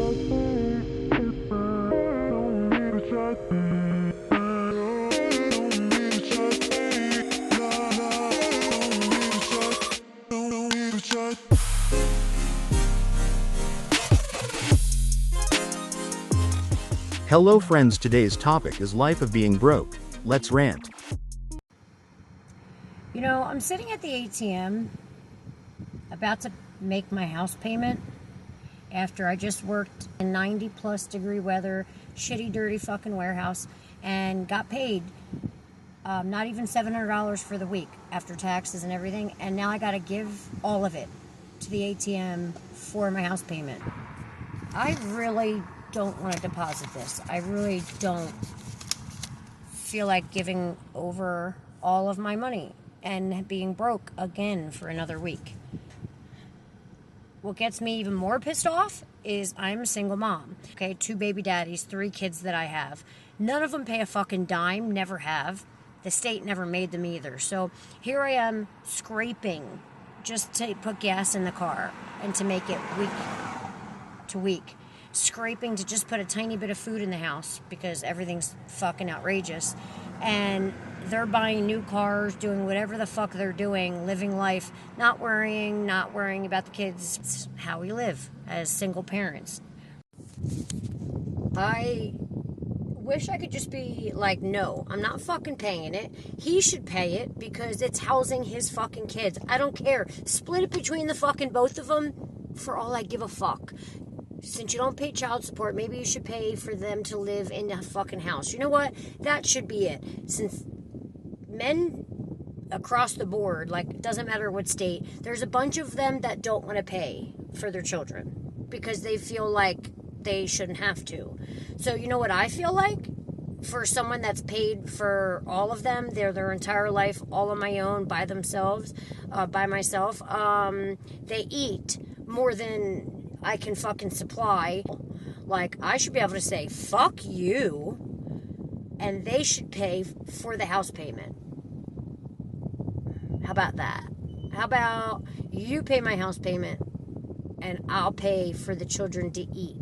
Hello friends, today's topic is life of being broke. Let's rant. You know, I'm sitting at the ATM about to make my house payment after I just worked in 90 plus degree weather, shitty, dirty fucking warehouse, and got paid not even $700 for the week after taxes and everything. And now I got to give all of it to the ATM for my house payment. I really don't want to deposit this. I really don't feel like giving over all of my money and being broke again for another week. What gets me even more pissed off is I'm a single mom. Okay, 2 baby daddies, 3 kids that I have. None of them pay a fucking dime, never have. The state never made them either. So here I am scraping just to put gas in the car and to make it week to week. Scraping to just put a tiny bit of food in the house because everything's fucking outrageous. And they're buying new cars, doing whatever the fuck they're doing, living life, not worrying about the kids. It's how we live as single parents. I wish I could just be like, no, I'm not fucking paying it. He should pay it because it's housing his fucking kids. I don't care. Split it between the fucking both of them for all I give a fuck. Since you don't pay child support, maybe you should pay for them to live in a fucking house. You know what? That should be it. Since men across the board, like, it doesn't matter what state, there's a bunch of them that don't want to pay for their children because they feel like they shouldn't have to. So you know what I feel like? For someone that's paid for all of them, their entire life, all on my own, by themselves, by myself, they eat more than I can fucking supply. Like, I should be able to say, fuck you, and they should pay for the house payment. How about that? How about you pay my house payment and I'll pay for the children to eat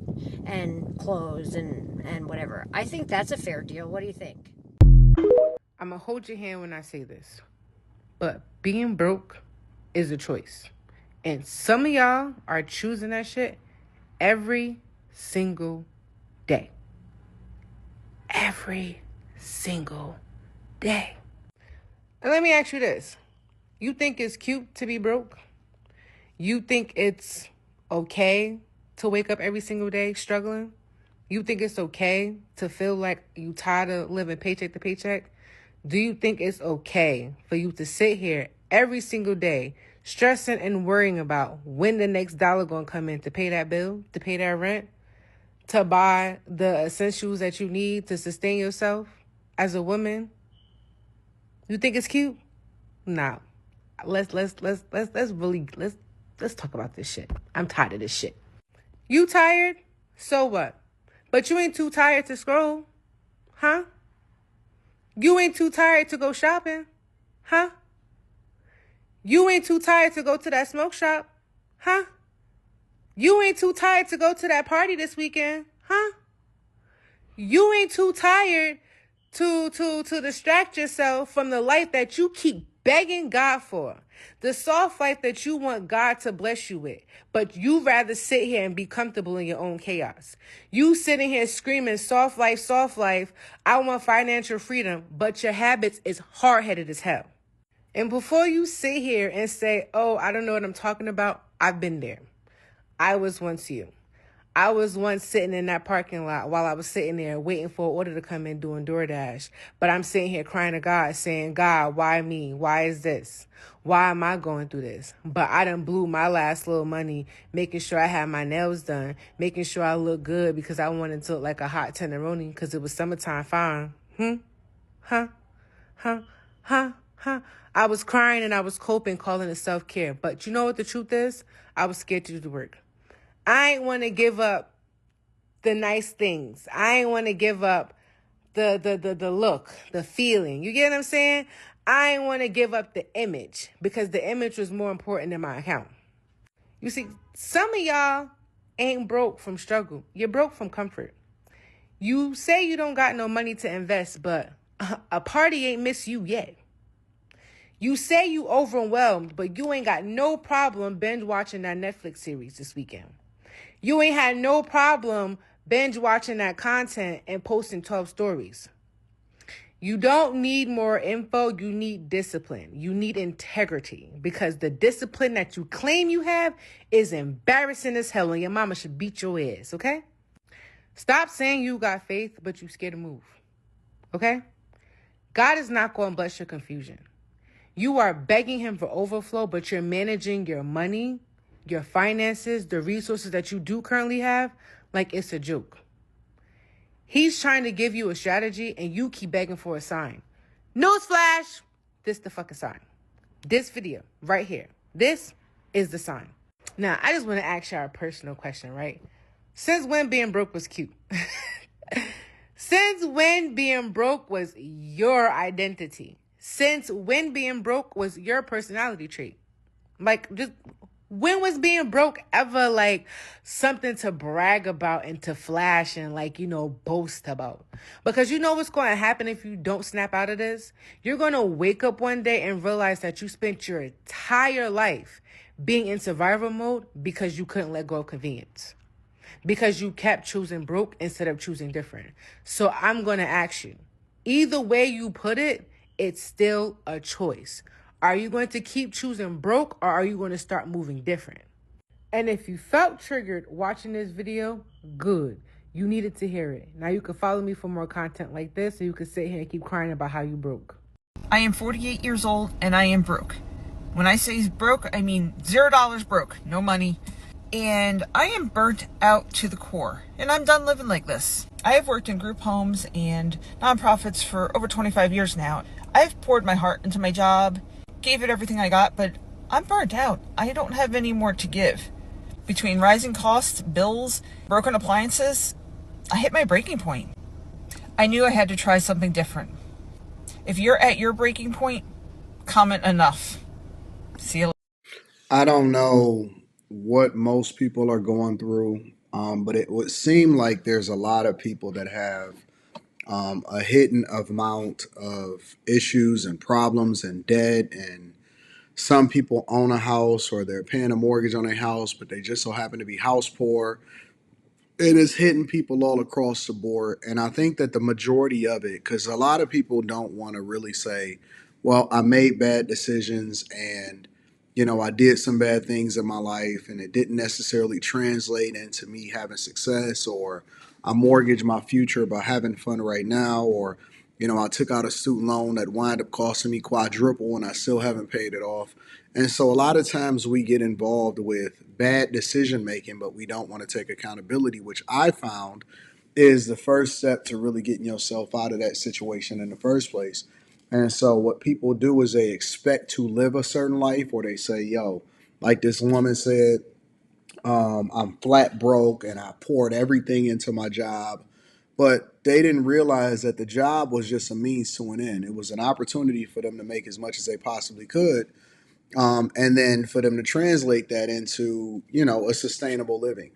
and clothes and whatever. I think that's a fair deal. What do you think? I'm going to hold your hand when I say this, but being broke is a choice. And some of y'all are choosing that shit every single day. Every single day. And let me ask you this. You think it's cute to be broke? You think it's okay to wake up every single day struggling? You think it's okay to feel like you tired of living paycheck to paycheck? Do you think it's okay for you to sit here every single day stressing and worrying about when the next dollar gonna come in to pay that bill, to pay that rent, to buy the essentials that you need to sustain yourself as a woman? You think it's cute? Nah. Let's talk about this shit. I'm tired of this shit. You tired? So what? But you ain't too tired to scroll, huh? You ain't too tired to go shopping, huh? You ain't too tired to go to that smoke shop, huh? You ain't too tired to go to that party this weekend, huh? You ain't too tired to distract yourself from the life that you keep begging God for. The soft life that you want God to bless you with. But you rather sit here and be comfortable in your own chaos. You sitting here screaming, soft life, I want financial freedom. But your habits is hard-headed as hell. And before you sit here and say, oh, I don't know what I'm talking about, I've been there. I was once you. I was once sitting in that parking lot while I was sitting there waiting for an order to come in doing DoorDash. But I'm sitting here crying to God saying, God, why me? Why is this? Why am I going through this? But I done blew my last little money making sure I had my nails done, making sure I look good because I wanted to look like a hot tenderoni because it was summertime fine. I was crying and I was coping, calling it self-care. But you know what the truth is? I was scared to do the work. I ain't want to give up the nice things. I ain't want to give up the look, the feeling. You get what I'm saying? I ain't want to give up the image because the image was more important than my account. You see, some of y'all ain't broke from struggle. You're broke from comfort. You say you don't got no money to invest, but a party ain't miss you yet. You say you overwhelmed, but you ain't got no problem binge watching that Netflix series this weekend. You ain't had no problem binge watching that content and posting 12 stories. You don't need more info. You need discipline. You need integrity, because the discipline that you claim you have is embarrassing as hell, and your mama should beat your ass, okay? Stop saying you got faith, but you scared to move, okay? God is not going to bless your confusion. You are begging him for overflow, but you're managing your money, your finances, the resources that you do currently have like it's a joke. He's trying to give you a strategy and you keep begging for a sign. Newsflash, this the fucking sign. This video right here, this is the sign. Now, I just want to ask y'all a personal question, right? Since when being broke was cute? Since when being broke was your identity? Since when being broke was your personality trait? Like, just when was being broke ever like something to brag about and to flash and like, boast about? Because you know what's going to happen if you don't snap out of this? You're going to wake up one day and realize that you spent your entire life being in survival mode because you couldn't let go of convenience. Because you kept choosing broke instead of choosing different. So I'm going to ask you, either way you put it, it's still a choice. Are you going to keep choosing broke, or are you going to start moving different? And if you felt triggered watching this video, good. You needed to hear it. Now you can follow me for more content like this, so you can sit here and keep crying about how you broke. I am 48 years old and I am broke. When I say broke, I mean $0 broke, no money. And I am burnt out to the core, and I'm done living like this. I have worked in group homes and nonprofits for over 25 years now. I've poured my heart into my job, gave it everything I got, but I'm burnt out. I don't have any more to give. Between rising costs, bills, broken appliances, I hit my breaking point. I knew I had to try something different. If you're at your breaking point, comment enough. See you later. I don't know what most people are going through, but it would seem like there's a lot of people that have a hidden amount of issues and problems and debt. And some people own a house or they're paying a mortgage on a house, but they just so happen to be house poor. It is hitting people all across the board. And I think that the majority of it, because a lot of people don't want to really say, well, I made bad decisions and, I did some bad things in my life and it didn't necessarily translate into me having success, or I mortgaged my future by having fun right now, or, I took out a student loan that wound up costing me quadruple and I still haven't paid it off. And so a lot of times we get involved with bad decision making, but we don't want to take accountability, which I found is the first step to really getting yourself out of that situation in the first place. And so what people do is they expect to live a certain life, or they say, yo, like this woman said, I'm flat broke and I poured everything into my job. But they didn't realize that the job was just a means to an end. It was an opportunity for them to make as much as they possibly could, and then for them to translate that into, a sustainable living.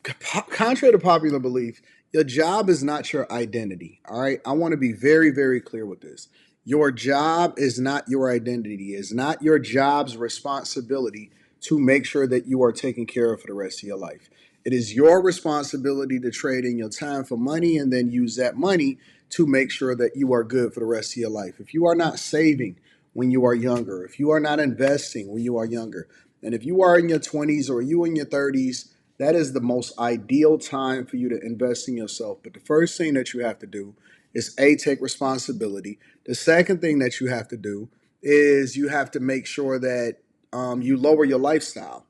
Contrary to popular belief, your job is not your identity. All right. I want to be very, very clear with this. Your job is not your identity. It's not your job's responsibility to make sure that you are taken care of for the rest of your life. It is your responsibility to trade in your time for money and then use that money to make sure that you are good for the rest of your life. If you are not saving when you are younger, if you are not investing when you are younger, and if you are in your 20s or you in your 30s, that is the most ideal time for you to invest in yourself. But the first thing that you have to do is take responsibility. The second thing that you have to do is you have to make sure that you lower your lifestyle.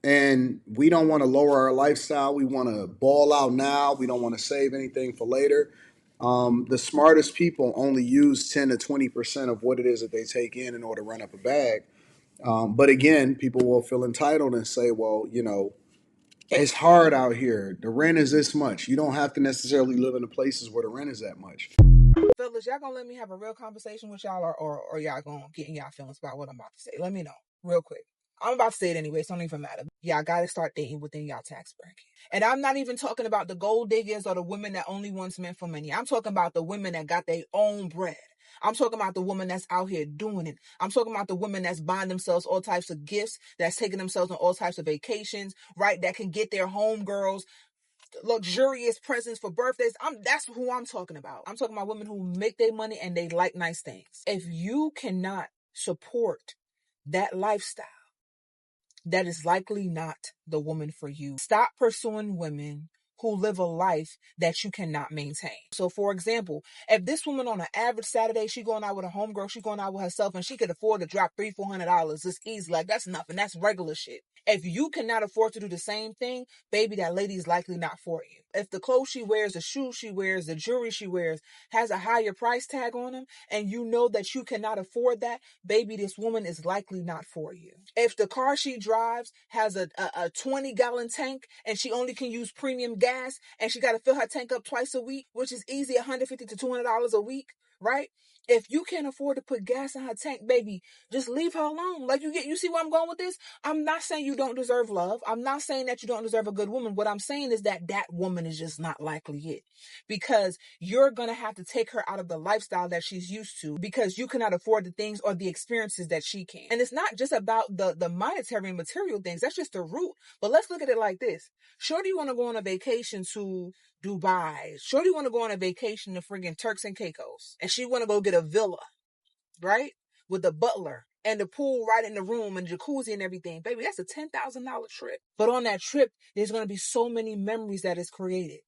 And we don't want to lower our lifestyle. We want to ball out now. We don't want to save anything for later. The smartest people only use 10 to 20% of what it is that they take in order to run up a bag. But again, people will feel entitled and say, well, it's hard out here. The rent is this much. You don't have to necessarily live in the places where the rent is that much. Fellas, y'all gonna let me have a real conversation with y'all, or y'all gonna get in y'all feelings about what I'm about to say? Let me know real quick. I'm about to say it anyway, so it don't even matter. Y'all gotta start dating within y'all tax bracket. And I'm not even talking about the gold diggers or the women that only wants men for money. I'm talking about the women that got their own bread. I'm talking about the woman that's out here doing it. I'm talking about the women that's buying themselves all types of gifts, that's taking themselves on all types of vacations, right? That can get their homegirls luxurious presents for birthdays. That's who I'm talking about. I'm talking about women who make their money and they like nice things. If you cannot support that lifestyle, that is likely not the woman for you. Stop pursuing women who live a life that you cannot maintain. So for example, if this woman on an average Saturday, she going out with a homegirl, she going out with herself, and she could afford to drop $300-$400, it's easy. Like, that's nothing. That's regular shit. If you cannot afford to do the same thing, baby, that lady is likely not for you. If the clothes she wears, the shoes she wears, the jewelry she wears has a higher price tag on them, and you know that you cannot afford that, baby, this woman is likely not for you. If the car she drives has a 20-gallon tank and she only can use premium gas and she got to fill her tank up twice a week, which is easy, $150 to $200 a week, right? If you can't afford to put gas in her tank, baby, just leave her alone. Like, you see where I'm going with this? I'm not saying you don't deserve love. I'm not saying that you don't deserve a good woman. What I'm saying is that woman is just not likely it, because you're going to have to take her out of the lifestyle that she's used to because you cannot afford the things or the experiences that she can. And it's not just about the monetary and material things. That's just the root. But let's look at it like this. Shorty want to go on a vacation to Dubai. Shorty want to go on a vacation to friggin' Turks and Caicos. And she want to go get a villa, right? With a butler and the pool right in the room and jacuzzi and everything. Baby, that's a $10,000 trip. But on that trip, there's going to be so many memories that is created.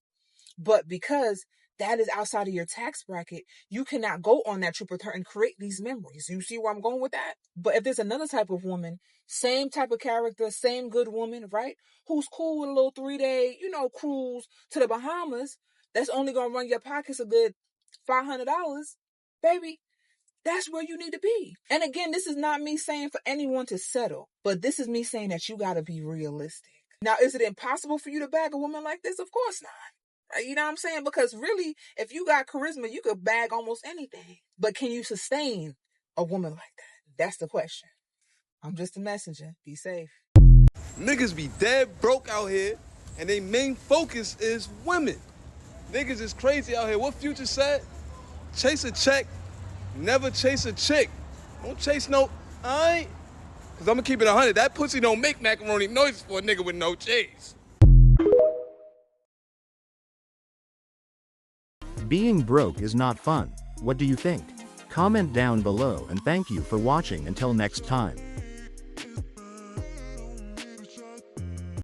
But because that is outside of your tax bracket, you cannot go on that trip with her and create these memories. You see where I'm going with that? But if there's another type of woman, same type of character, same good woman, right? Who's cool with a little 3-day, cruise to the Bahamas, that's only going to run your pockets a good $500, baby, that's where you need to be. And again, this is not me saying for anyone to settle, but this is me saying that you got to be realistic. Now, is it impossible for you to bag a woman like this? Of course not. You know what I'm saying? Because really, if you got charisma, you could bag almost anything. But can you sustain a woman like that? That's the question. I'm just a messenger. Be safe. Niggas be dead broke out here, and their main focus is women. Niggas is crazy out here. What Future said? Chase a check, never chase a chick. Don't chase no, alright? Cause I'ma keep it 100. That pussy don't make macaroni noises for a nigga with no cheese. Being broke is not fun. What do you think? Comment down below, and thank you for watching until next time.